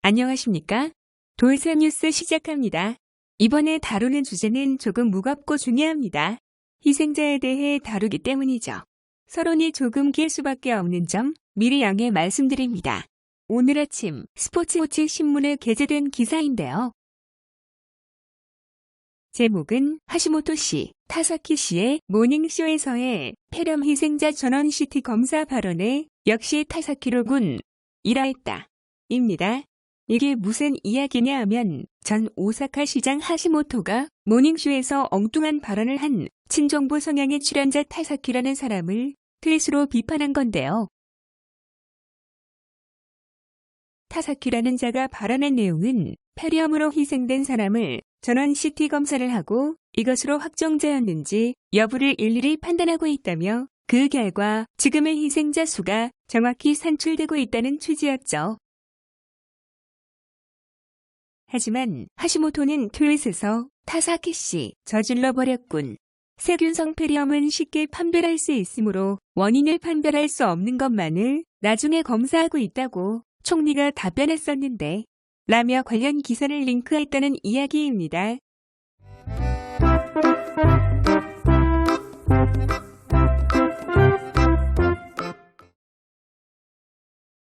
안녕하십니까? 돌쇠 뉴스 시작합니다. 이번에 다루는 주제는 조금 무겁고 중요합니다. 희생자에 대해 다루기 때문이죠. 서론이 조금 길 수밖에 없는 점 미리 양해 말씀드립니다. 오늘 아침 스포츠 신문에 게재된 기사인데요. 제목은 하시모토 씨, 타사키 씨의 모닝쇼에서의 폐렴 희생자 전원 CT 검사 발언에 역시 타사키로군 이라했다. 입니다. 이게 무슨 이야기냐 하면 전 오사카 시장 하시모토가 모닝쇼에서 엉뚱한 발언을 한 친정부 성향의 출연자 타사키라는 사람을 트윗으로 비판한 건데요. 타사키라는 자가 발언한 내용은 폐렴으로 희생된 사람을 전원 CT 검사를 하고 이것으로 확정자였는지 여부를 일일이 판단하고 있다며 그 결과 지금의 희생자 수가 정확히 산출되고 있다는 취지였죠. 하지만 하시모토는 트윗에서 타사키 씨 저질러버렸군. 세균성 폐렴은 쉽게 판별할 수 있으므로 원인을 판별할 수 없는 것만을 나중에 검사하고 있다고 총리가 답변했었는데 라며 관련 기사를 링크했다는 이야기입니다.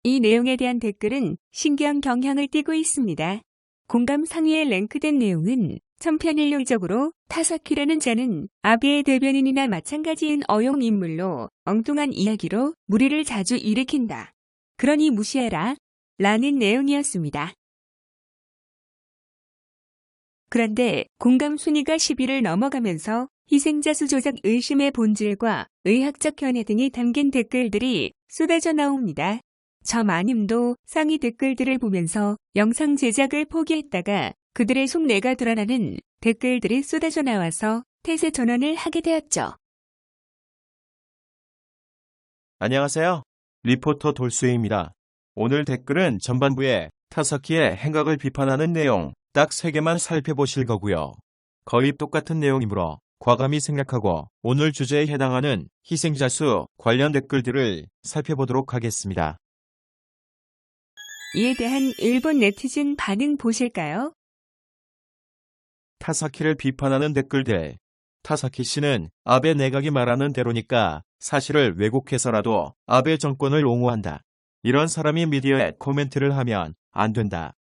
이 내용에 대한 댓글은 신경 경향을 띠고 있습니다. 공감 상위에 랭크된 내용은 천편일률적으로 타사키라는 자는 아베의 대변인이나 마찬가지인 어용 인물로 엉뚱한 이야기로 무리를 자주 일으킨다. 그러니 무시해라. 라는 내용이었습니다. 그런데 공감 순위가 10위를 넘어가면서 희생자 수 조작 의심의 본질과 의학적 견해 등이 담긴 댓글들이 쏟아져 나옵니다. 저 마님도 상위 댓글들을 보면서 영상 제작을 포기했다가 그들의 속내가 드러나는 댓글들이 쏟아져 나와서 태세 전환을 하게 되었죠. 안녕하세요. 리포터 돌쇠입니다. 오늘 댓글은 전반부에 타사키의 행각을 비판하는 내용 딱 3개만 살펴보실 거고요. 거의 똑같은 내용이므로 과감히 생략하고 오늘 주제에 해당하는 희생자 수 관련 댓글들을 살펴보도록 하겠습니다. 이에 대한 일본 네티즌 반응 보실까요? 타사키를 비판하는 댓글들. 타사키 씨는 아베 내각이 말하는 대로니까 사실을 왜곡해서라도 아베 정권을 옹호한다. 이런 사람이 미디어에 코멘트를 하면 안 된다.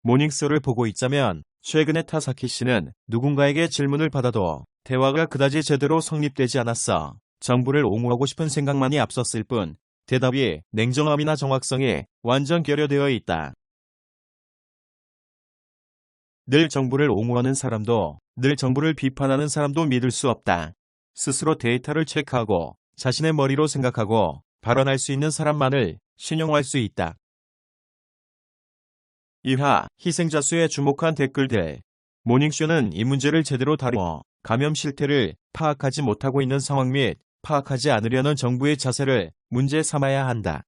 모닝쇼를 보고 있자면 최근에 타사키 씨는 누군가에게 질문을 받아도 대화가 그다지 제대로 성립되지 않았어. 정부를 옹호하고 싶은 생각만이 앞섰을 뿐 대답이 냉정함이나 정확성이 완전 결여되어 있다. 늘 정부를 옹호하는 사람도 늘 정부를 비판하는 사람도 믿을 수 없다. 스스로 데이터를 체크하고 자신의 머리로 생각하고 발언할 수 있는 사람만을 신용할 수 있다. 이하 희생자 수에 주목한 댓글들. 모닝쇼는 이 문제를 제대로 다루어 감염 실태를 파악하지 못하고 있는 상황 및 파악하지 않으려는 정부의 자세를 문제 삼아야 한다.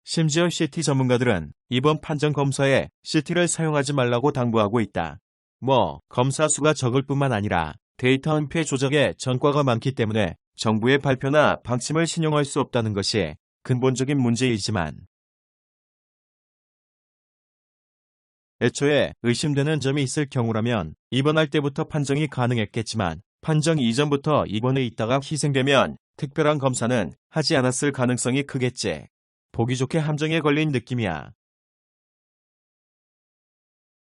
심지어 CT 전문가들은 이번 판정 검사에 CT를 사용하지 말라고 당부하고 있다. 검사 수가 적을 뿐만 아니라 데이터 은폐 조작에 전과가 많기 때문에 정부의 발표나 방침을 신용할 수 없다는 것이 근본적인 문제이지만 애초에 의심되는 점이 있을 경우라면 입원할 때부터 판정이 가능했겠지만 판정 이전부터 입원해 있다가 희생되면 특별한 검사는 하지 않았을 가능성이 크겠지. 보기 좋게 함정에 걸린 느낌이야.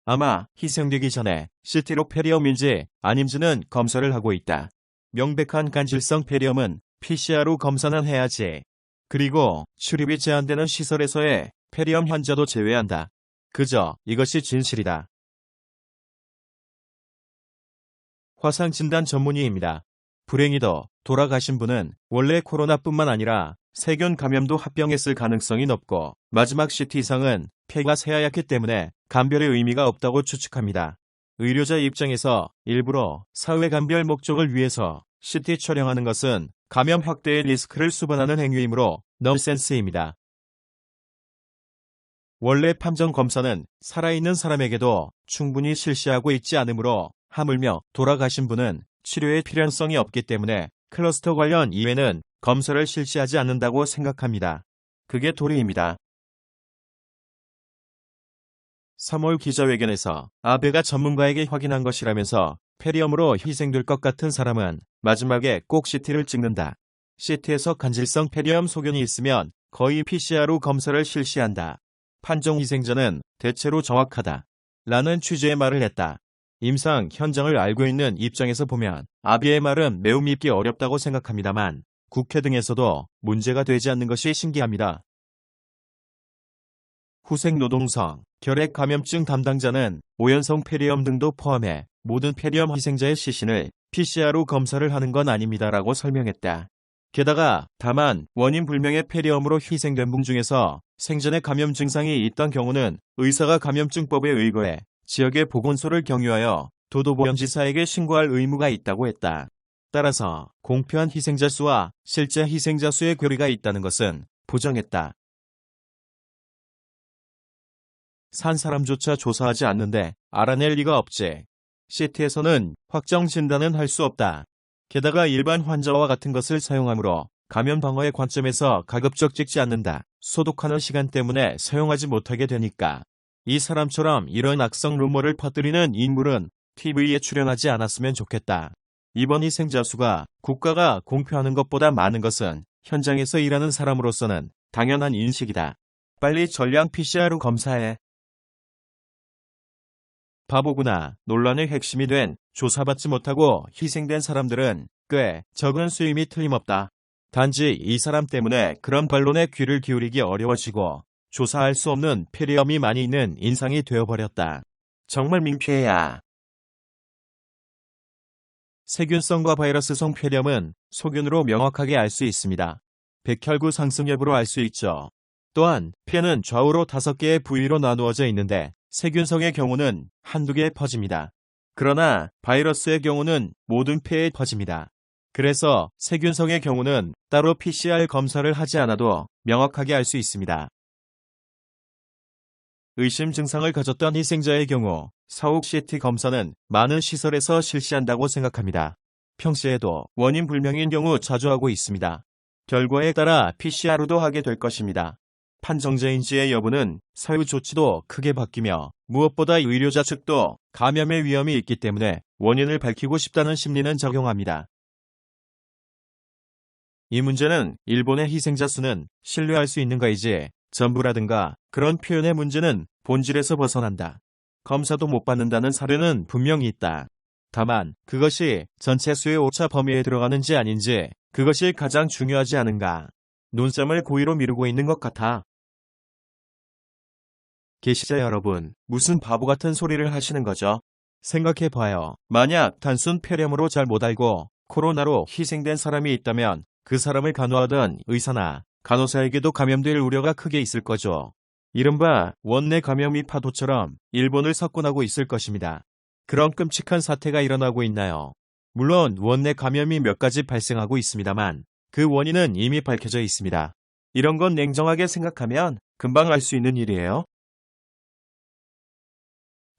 아마 희생되기 전에 CT로 폐렴인지 아닌지는 검사를 하고 있다. 명백한 간질성 폐렴은 PCR로 검사는 해야지. 그리고 출입이 제한되는 시설에서의 폐렴 환자도 제외한다. 그저 이것이 진실이다. 화상진단 전문의입니다. 불행히도 돌아가신 분은 원래 코로나뿐만 아니라 세균 감염도 합병했을 가능성이 높고 마지막 CT 이상은 폐가 새하얗기 때문에 감별의 의미가 없다고 추측합니다. 의료자 입장에서 일부러 사회 감별 목적을 위해서 CT 촬영하는 것은 감염 확대의 리스크를 수반하는 행위이므로 넌센스입니다. 원래 판정 검사는 살아있는 사람에게도 충분히 실시하고 있지 않으므로 하물며 돌아가신 분은 치료의 필연성이 없기 때문에 클러스터 관련 이외에는 검사를 실시하지 않는다고 생각합니다. 그게 도리입니다. 3월 기자회견에서 아베가 전문가에게 확인한 것이라면서 폐렴으로 희생될 것 같은 사람은 마지막에 꼭 CT를 찍는다. CT에서 간질성 폐렴 소견이 있으면 거의 PCR 검사를 실시한다. 판정 희생자는 대체로 정확하다. 라는 취지의 말을 했다. 임상 현장을 알고 있는 입장에서 보면 아베의 말은 매우 믿기 어렵다고 생각합니다만 국회 등에서도 문제가 되지 않는 것이 신기합니다. 후생노동성, 결핵 감염증 담당자는 오연성 폐렴 등도 포함해 모든 폐렴 희생자의 시신을 PCR 검사를 하는 건 아닙니다라고 설명했다. 게다가 다만 원인 불명의 폐렴으로 희생된 분 중에서 생전에 감염 증상이 있던 경우는 의사가 감염증법에 의거해 지역의 보건소를 경유하여 도도보현지사에게 신고할 의무가 있다고 했다. 따라서 공표한 희생자 수와 실제 희생자 수의 괴리가 있다는 것은 부정했다. 산 사람조차 조사하지 않는데 알아낼 리가 없지. CT에서는 확정 진단은 할 수 없다. 게다가 일반 환자와 같은 것을 사용하므로 감염 방어의 관점에서 가급적 찍지 않는다. 소독하는 시간 때문에 사용하지 못하게 되니까. 이 사람처럼 이런 악성 루머를 퍼뜨리는 인물은 TV에 출연하지 않았으면 좋겠다. 이번 희생자 수가 국가가 공표하는 것보다 많은 것은 현장에서 일하는 사람으로서는 당연한 인식이다. 빨리 전량 PCR 검사해. 바보구나. 논란의 핵심이 된 조사받지 못하고 희생된 사람들은 꽤 적은 수임이 틀림없다. 단지 이 사람 때문에 그런 반론에 귀를 기울이기 어려워지고 조사할 수 없는 폐렴이 많이 있는 인상이 되어버렸다. 정말 민폐야. 세균성과 바이러스성 폐렴은 소균으로 명확하게 알 수 있습니다. 백혈구 상승 여부로 알 수 있죠. 또한 폐는 좌우로 5개의 부위로 나누어져 있는데 세균성의 경우는 한두 개에 퍼집니다. 그러나 바이러스의 경우는 모든 폐에 퍼집니다. 그래서 세균성의 경우는 따로 PCR 검사를 하지 않아도 명확하게 알 수 있습니다. 의심 증상을 가졌던 희생자의 경우 사후 CT 검사는 많은 시설에서 실시한다고 생각합니다. 평시에도 원인 불명인 경우 자주 하고 있습니다. 결과에 따라 PCR도 하게 될 것입니다. 판정제인지의 여부는 사후 조치도 크게 바뀌며 무엇보다 의료자 측도 감염의 위험이 있기 때문에 원인을 밝히고 싶다는 심리는 작용합니다. 이 문제는 일본의 희생자 수는 신뢰할 수 있는가이지 전부라든가 그런 표현의 문제는 본질에서 벗어난다. 검사도 못 받는다는 사례는 분명히 있다. 다만 그것이 전체 수의 오차 범위에 들어가는지 아닌지 그것이 가장 중요하지 않은가. 논점을 고의로 미루고 있는 것 같아. 계시자 여러분, 무슨 바보 같은 소리를 하시는 거죠? 생각해봐요. 만약 단순 폐렴으로 잘 못 알고 코로나로 희생된 사람이 있다면 그 사람을 간호하던 의사나 간호사에게도 감염될 우려가 크게 있을 거죠. 이른바 원내 감염이 파도처럼 일본을 석권하고 있을 것입니다. 그런 끔찍한 사태가 일어나고 있나요? 물론 원내 감염이 몇 가지 발생하고 있습니다만 그 원인은 이미 밝혀져 있습니다. 이런 건 냉정하게 생각하면 금방 알 수 있는 일이에요.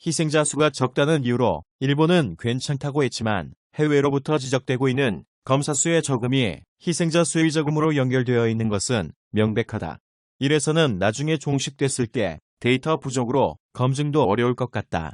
희생자 수가 적다는 이유로 일본은 괜찮다고 했지만 해외로부터 지적되고 있는 검사 수의 적음이 희생자 수의 적음으로 연결되어 있는 것은 명백하다. 이래서는 나중에 종식됐을 때 데이터 부족으로 검증도 어려울 것 같다.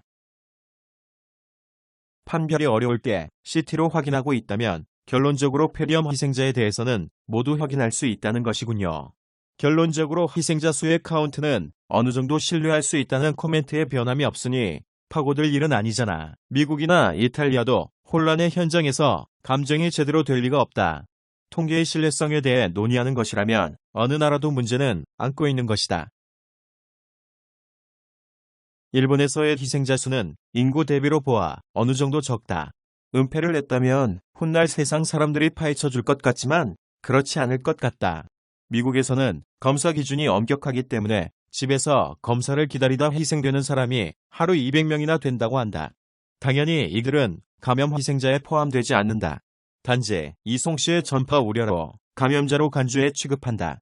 판별이 어려울 때 CT로 확인하고 있다면 결론적으로 폐렴 희생자에 대해서는 모두 확인할 수 있다는 것이군요. 결론적으로 희생자 수의 카운트는 어느 정도 신뢰할 수 있다는 코멘트에 변함이 없으니 파고들 일은 아니잖아. 미국이나 이탈리아도 혼란의 현장에서 감정이 제대로 될 리가 없다. 통계의 신뢰성에 대해 논의하는 것이라면 어느 나라도 문제는 안고 있는 것이다. 일본에서의 희생자 수는 인구 대비로 보아 어느 정도 적다. 은폐를 냈다면 훗날 세상 사람들이 파헤쳐 줄 것 같지만 그렇지 않을 것 같다. 미국에서는 검사 기준이 엄격하기 때문에 집에서 검사를 기다리다 희생되는 사람이 하루 200명이나 된다고 한다. 당연히 이들은 감염 희생자에 포함되지 않는다. 단지 이송 씨의 전파 우려로 감염자로 간주해 취급한다.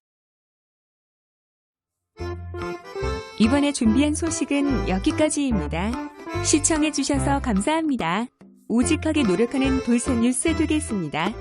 이번에 준비한 소식은 여기까지입니다. 시청해주셔서 감사합니다. 오직하게 노력하는 돌산뉴스 되겠습니다.